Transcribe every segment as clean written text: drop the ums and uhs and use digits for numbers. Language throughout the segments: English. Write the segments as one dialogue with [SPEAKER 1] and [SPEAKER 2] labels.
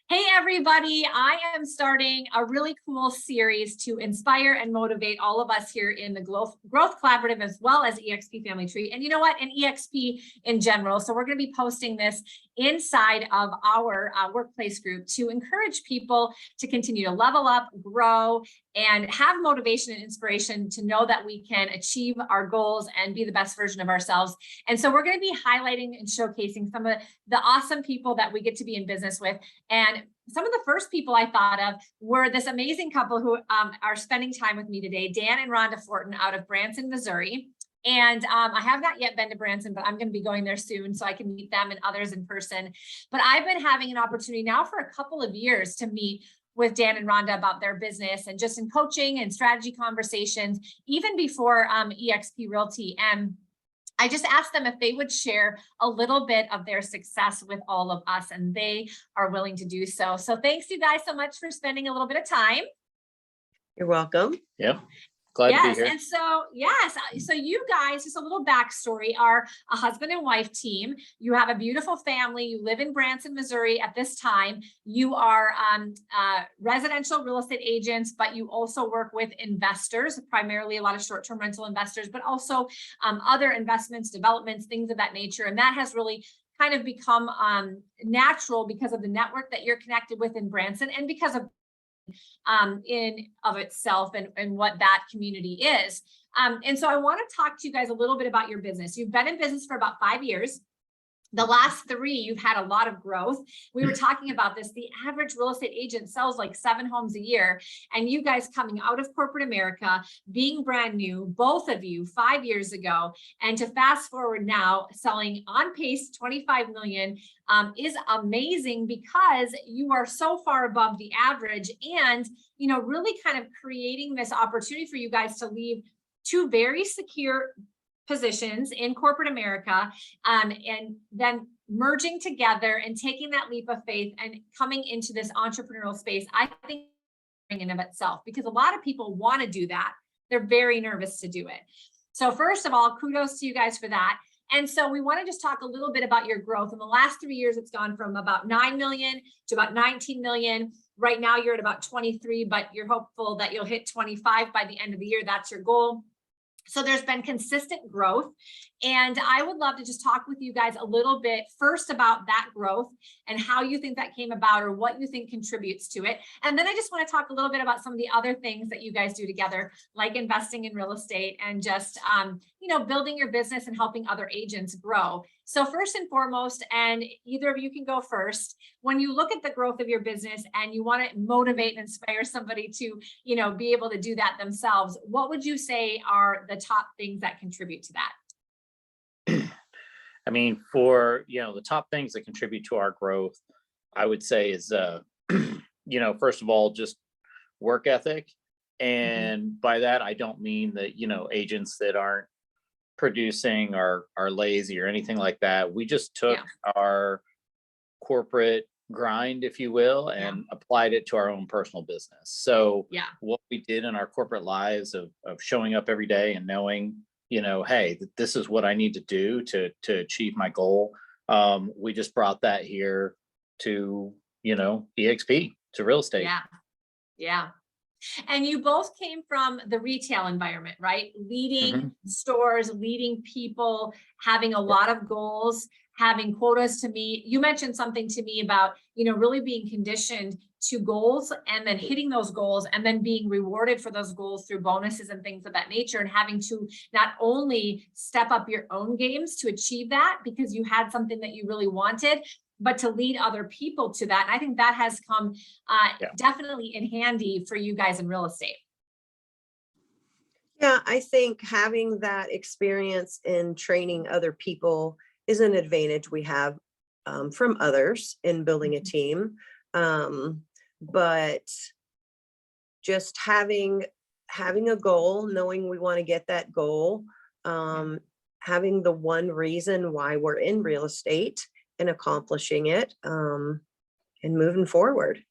[SPEAKER 1] Hey, everybody. I am starting a really cool series to inspire and motivate all of us here in the Growth Collaborative, as well as EXP Family Tree. And you know what? And EXP in general. So we're going to be posting this inside of our workplace group to encourage people to continue to level up, grow, and have motivation and inspiration to know that we can achieve our goals and be the best version of ourselves. And so we're going to be highlighting and showcasing some of the awesome people that we get to be in business with. And some of the first people I thought of were this amazing couple who are spending time with me today, Dan and Rhonda Fortin out of Branson, Missouri. And I have not yet been to Branson, but I'm going to be going there soon so I can meet them and others in person. But I've been having an opportunity now for a couple of years to meet with Dan and Rhonda about their business and just in coaching and strategy conversations, even before EXP Realty. And I just asked them if they would share a little bit of their success with all of us, and they are willing to do so. So thanks you guys so much for spending a little bit of time.
[SPEAKER 2] You're welcome.
[SPEAKER 3] Yep. Glad to be here.
[SPEAKER 1] And so you guys, just a little backstory, are a husband and wife team. You have a beautiful family. You live in Branson, Missouri at this time. You are residential real estate agents, but you also work with investors, primarily a lot of short-term rental investors, but also other investments, developments, things of that nature. And that has really kind of become natural because of the network that you're connected with in Branson and because of in of itself and what that community is. And so I want to talk to you guys a little bit about your business. You've been in business for about 5 years. The last 3, you've had a lot of growth. We were talking about this. The average real estate agent sells like 7 homes a year. And you guys coming out of corporate America, being brand new, both of you 5 years ago, and to fast forward now, selling on pace 25 million is amazing because you are so far above the average and, you know, really kind of creating this opportunity for you guys to leave 2 very secure positions in corporate America, and then merging together and taking that leap of faith and coming into this entrepreneurial space. I think in and of itself, because a lot of people want to do that. They're very nervous to do it. So first of all, kudos to you guys for that. And so we want to just talk a little bit about your growth. In the last 3 years, it's gone from about 9 million to about 19 million. Right now, you're at about 23, but you're hopeful that you'll hit 25 by the end of the year. That's your goal. So there's been consistent growth. And I would love to just talk with you guys a little bit first about that growth and how you think that came about or what you think contributes to it. And then I just want to talk a little bit about some of the other things that you guys do together, like investing in real estate and just, building your business and helping other agents grow. So first and foremost, and either of you can go first, when you look at the growth of your business and you want to motivate and inspire somebody to, be able to do that themselves, what would you say are the top things that contribute to that?
[SPEAKER 3] I mean, for, the top things that contribute to our growth, I would say is, first of all, just work ethic. And by that, I don't mean that, agents that aren't producing are lazy or anything like that. We just took our corporate grind, if you will, and applied it to our own personal business. So what we did in our corporate lives of showing up every day and knowing, hey, this is what I need to do to achieve my goal. We just brought that here to, EXP, to real estate.
[SPEAKER 1] Yeah. And you both came from the retail environment, right? Leading stores, leading people, having a lot of goals, having quotas to meet. You mentioned something to me about, really being conditioned to goals and then hitting those goals and then being rewarded for those goals through bonuses and things of that nature, and having to not only step up your own games to achieve that because you had something that you really wanted, but to lead other people to that. And I think that has come definitely in handy for you guys in real estate.
[SPEAKER 2] Yeah, I think having that experience in training other people is an advantage we have from others in building a team. But just having a goal, knowing we want to get that goal, having the one reason why we're in real estate and accomplishing it, and moving forward.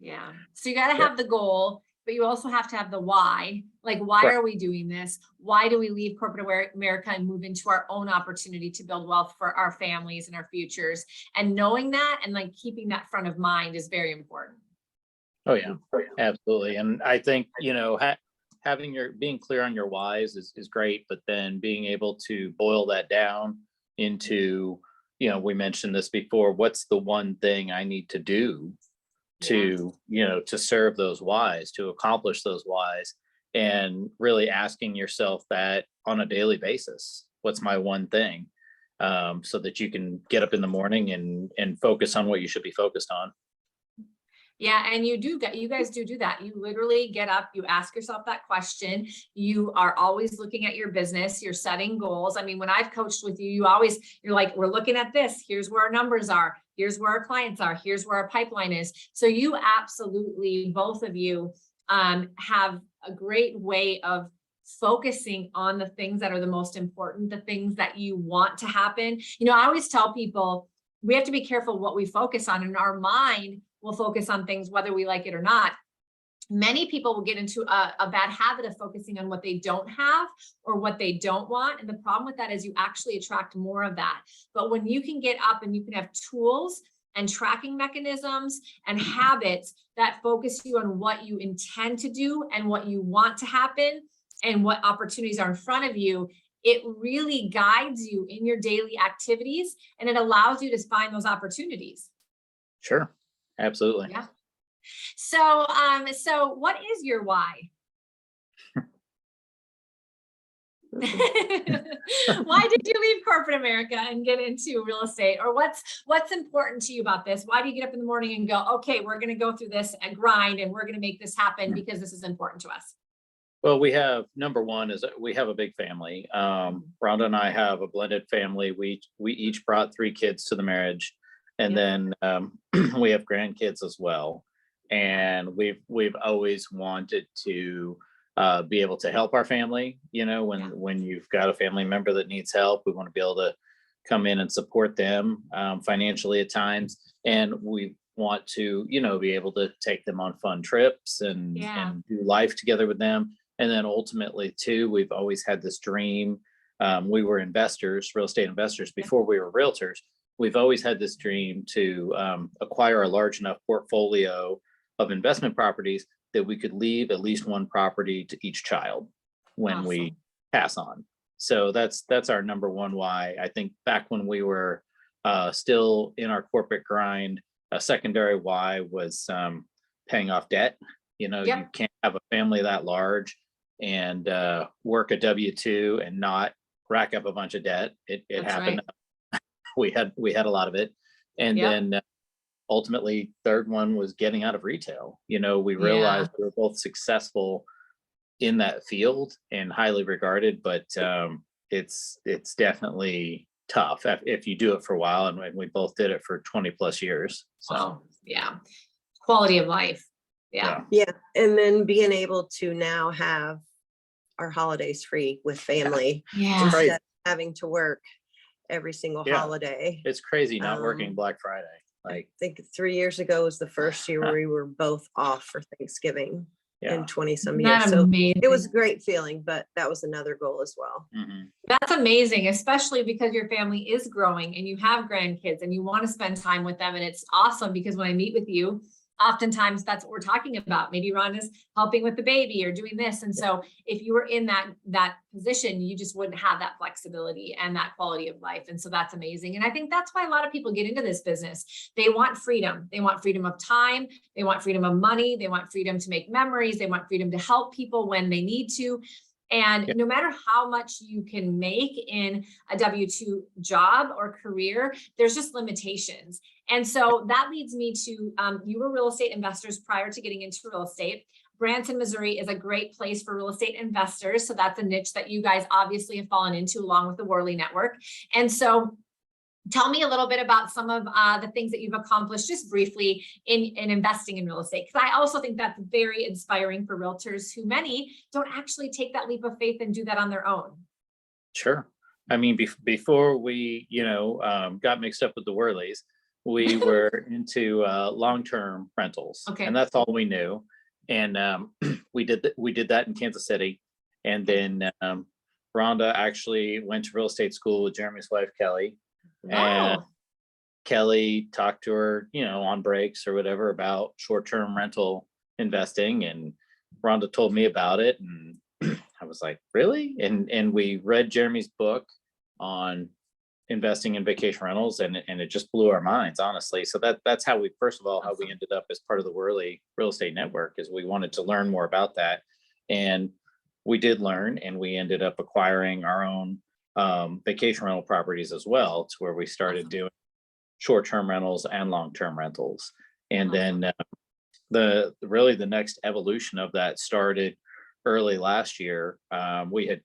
[SPEAKER 1] Yeah. So you got to have the goal. but you also have to have the why. Like, why
[SPEAKER 3] Right.
[SPEAKER 1] are we doing this? Why do we leave corporate America and move into our own opportunity to build wealth for our families and our futures? And knowing that and like keeping that front of mind is very important.
[SPEAKER 3] Oh, yeah, absolutely. And I think, being clear on your whys is great, but then being able to boil that down into, we mentioned this before, what's the one thing I need to do to, to serve those whys, to accomplish those whys, and really asking yourself that on a daily basis, what's my one thing? So that you can get up in the morning and focus on what you should be focused on.
[SPEAKER 1] Yeah, and you guys do that. You literally get up, you ask yourself that question. You are always looking at your business, you're setting goals. I mean, when I've coached with you, you're like, we're looking at this. Here's where our numbers are. Here's where our clients are. Here's where our pipeline is. So you absolutely, both of you, have a great way of focusing on the things that are the most important, the things that you want to happen. I always tell people we have to be careful what we focus on, and our mind will focus on things whether we like it or not. Many people will get into a bad habit of focusing on what they don't have or what they don't want. And the problem with that is you actually attract more of that. But when you can get up and you can have tools and tracking mechanisms and habits that focus you on what you intend to do and what you want to happen and what opportunities are in front of you, it really guides you in your daily activities and it allows you to find those opportunities.
[SPEAKER 3] Sure. Absolutely.
[SPEAKER 1] Yeah. So what is your why? Why did you leave corporate America and get into real estate? Or what's important to you about this? Why do you get up in the morning and go, okay, we're going to go through this and grind and we're going to make this happen because this is important to us?
[SPEAKER 3] Well, number one is that we have a big family. Rhonda and I have a blended family. We each brought 3 kids to the marriage. And then we have grandkids as well. And we've always wanted to be able to help our family. When you've got a family member that needs help, we want to be able to come in and support them financially at times. And we want to, be able to take them on fun trips and do life together with them. And then ultimately too, we've always had this dream. We were investors, real estate investors before we were realtors. We've always had this dream to acquire a large enough portfolio of investment properties that we could leave at least one property to each child when we pass on. So that's our number one why. I think back when we were still in our corporate grind, a secondary why was paying off debt. You can't have a family that large and work a W-2 and not rack up a bunch of debt. It happened. Right. We had a lot of it. And then ultimately third one was getting out of retail. We realized we were both successful in that field and highly regarded, but it's definitely tough if you do it for a while. And we both did it for 20 plus years. So
[SPEAKER 1] quality of life. Yeah.
[SPEAKER 2] And then being able to now have our holidays free with family instead of having to work every single holiday.
[SPEAKER 3] It's crazy not working Black Friday.
[SPEAKER 2] I think 3 years ago was the first year where we were both off for Thanksgiving in 20 some years. So it was a great feeling, but that was another goal as well.
[SPEAKER 3] Mm-hmm.
[SPEAKER 1] That's amazing, especially because your family is growing and you have grandkids and you want to spend time with them. And it's awesome because when I meet with you, oftentimes that's what we're talking about. Maybe Rhonda's helping with the baby or doing this. And so if you were in that position, you just wouldn't have that flexibility and that quality of life. And so that's amazing. And I think that's why a lot of people get into this business. They want freedom. They want freedom of time. They want freedom of money. They want freedom to make memories. They want freedom to help people when they need to. And no matter how much you can make in a W-2 job or career, there's just limitations. And so that leads me to, you were real estate investors prior to getting into real estate. Branson, Missouri is a great place for real estate investors. So that's a niche that you guys obviously have fallen into along with the Worley Network. And so tell me a little bit about some of the things that you've accomplished just briefly in investing in real estate. Because I also think that's very inspiring for realtors who many don't actually take that leap of faith and do that on their own.
[SPEAKER 3] Sure. I mean, before we, got mixed up with the Worleys, we were into long-term rentals, and that's all we knew. And we did that in Kansas City. And then Rhonda actually went to real estate school with Jeremy's wife, Kelly. And
[SPEAKER 1] Oh,
[SPEAKER 3] Kelly talked to her, on breaks or whatever about short-term rental investing. And Rhonda told me about it. And I was like, really? And we read Jeremy's book on investing in vacation rentals, and it just blew our minds, honestly. So that's how we, first of all, how we ended up as part of the Worley Real Estate Network, is we wanted to learn more about that. And we did learn, and we ended up acquiring our own vacation rental properties as well, to where we started doing short-term rentals and long-term rentals. And then the next evolution of that started early last year. We had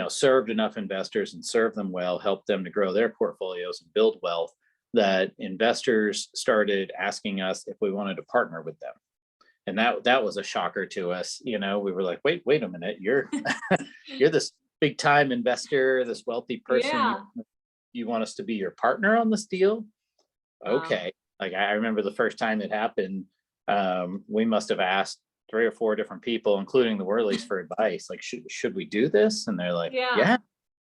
[SPEAKER 3] served enough investors and served them well, helped them to grow their portfolios and build wealth, that investors started asking us if we wanted to partner with them. And that was a shocker to us. We were like, wait a minute, you're you're this big time investor, this wealthy person.
[SPEAKER 1] yeah.
[SPEAKER 3] You want us to be your partner on this deal?
[SPEAKER 1] Wow.
[SPEAKER 3] Okay. Like, I remember the first time it happened, we must have asked 3 or 4 different people, including the Worleys, for advice. Like, should we do this? And they're like,
[SPEAKER 1] Yeah.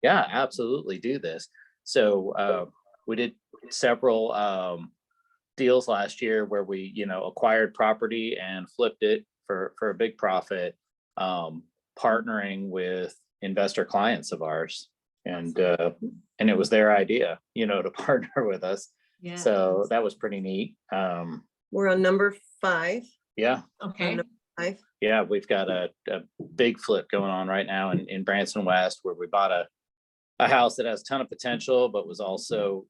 [SPEAKER 3] yeah, absolutely do this. So we did several deals last year where we, acquired property and flipped it for a big profit, partnering with investor clients of ours. And it was their idea, to partner with us.
[SPEAKER 1] Yeah.
[SPEAKER 3] So that was pretty neat.
[SPEAKER 2] We're on number 5.
[SPEAKER 3] Yeah.
[SPEAKER 1] Okay.
[SPEAKER 2] 5.
[SPEAKER 3] Yeah, we've got a big flip going on right now in Branson West, where we bought a house that has a ton of potential, but was also,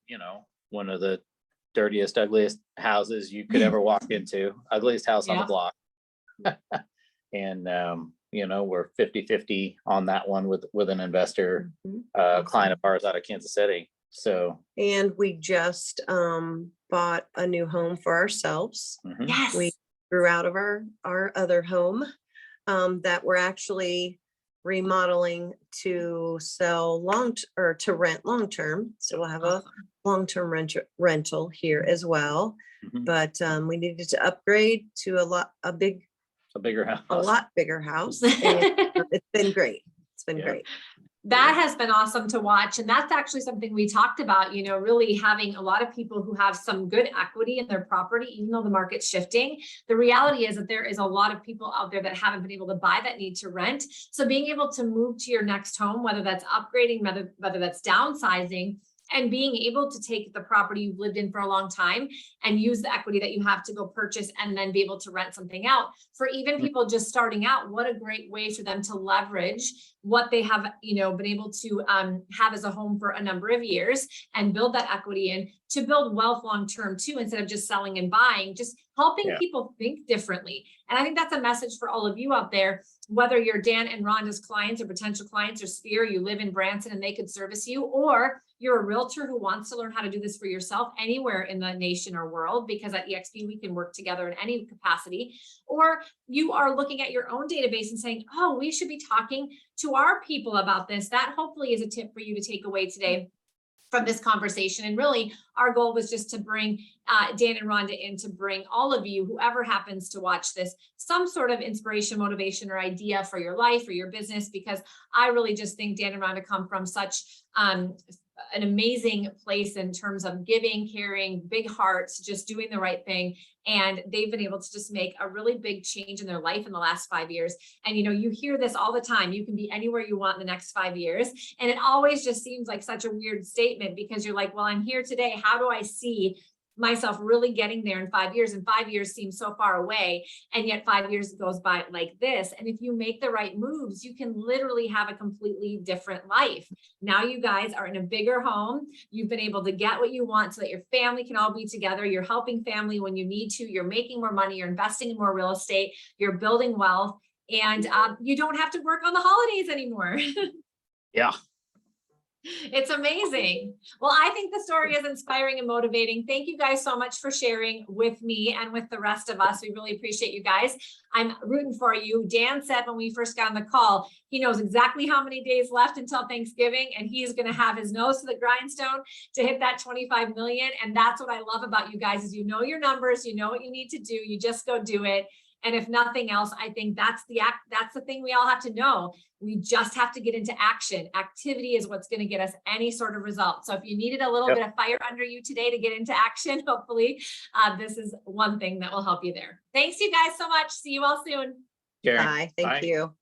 [SPEAKER 3] one of the dirtiest, ugliest houses you could ever walk into. Ugliest house on the block. And we're 50-50 on that one with an investor client of ours out of Kansas City. So,
[SPEAKER 2] And we just bought a new home for ourselves.
[SPEAKER 1] Yes.
[SPEAKER 2] We grew out of our other home that we're actually remodeling to sell to rent long-term. So we'll have a long-term rental here as well. But we needed to upgrade to a
[SPEAKER 3] bigger house,
[SPEAKER 2] a lot bigger house. And it's been great. It's been great.
[SPEAKER 1] That has been awesome to watch. And that's actually something we talked about, really having a lot of people who have some good equity in their property, even though the market's shifting. The reality is that there is a lot of people out there that haven't been able to buy, that need to rent. So being able to move to your next home, whether that's upgrading, whether that's downsizing, and being able to take the property you've lived in for a long time and use the equity that you have to go purchase and then be able to rent something out. For even people just starting out, what a great way for them to leverage what they have, been able to have as a home for a number of years and build that equity in to build wealth long-term too, instead of just selling and buying, just helping people think differently. And I think that's a message for all of you out there, whether you're Dan and Rhonda's clients or potential clients, or Sphere, you live in Branson and they could service you, or you're a realtor who wants to learn how to do this for yourself anywhere in the nation or world, because at EXP we can work together in any capacity, or you are looking at your own database and saying, oh, we should be talking to our people about this. That hopefully is a tip for you to take away today from this conversation. And really our goal was just to bring Dan and Rhonda in, to bring all of you, whoever happens to watch this, some sort of inspiration, motivation, or idea for your life or your business, because I really just think Dan and Rhonda come from such an amazing place in terms of giving, caring, big hearts, just doing the right thing. And they've been able to just make a really big change in their life in the last 5 years. And, you hear this all the time, you can be anywhere you want in the next 5 years. And it always just seems like such a weird statement, because you're like, well, I'm here today. How do I see myself really getting there in 5 years? And 5 years seems so far away. And yet 5 years goes by like this. And if you make the right moves, you can literally have a completely different life. Now you guys are in a bigger home. You've been able to get what you want so that your family can all be together. You're helping family when you need to. You're making more money. You're investing in more real estate. You're building wealth. And you don't have to work on the holidays anymore.
[SPEAKER 3] Yeah.
[SPEAKER 1] It's amazing. Well, I think the story is inspiring and motivating. Thank you guys so much for sharing with me and with the rest of us. We really appreciate you guys. I'm rooting for you. Dan said when we first got on the call, he knows exactly how many days left until Thanksgiving, and he's going to have his nose to the grindstone to hit that 25 million. And that's what I love about you guys, is you know your numbers, you know what you need to do. You just go do it. And if nothing else, I think that's the thing we all have to know. We just have to get into action. Activity is what's going to get us any sort of result. So if you needed a little
[SPEAKER 3] Yep.
[SPEAKER 1] bit of fire under you today to get into action, hopefully this is one thing that will help you there. Thanks you guys so much. See you all soon.
[SPEAKER 3] Karen,
[SPEAKER 2] Bye. Thank
[SPEAKER 3] bye.
[SPEAKER 2] you.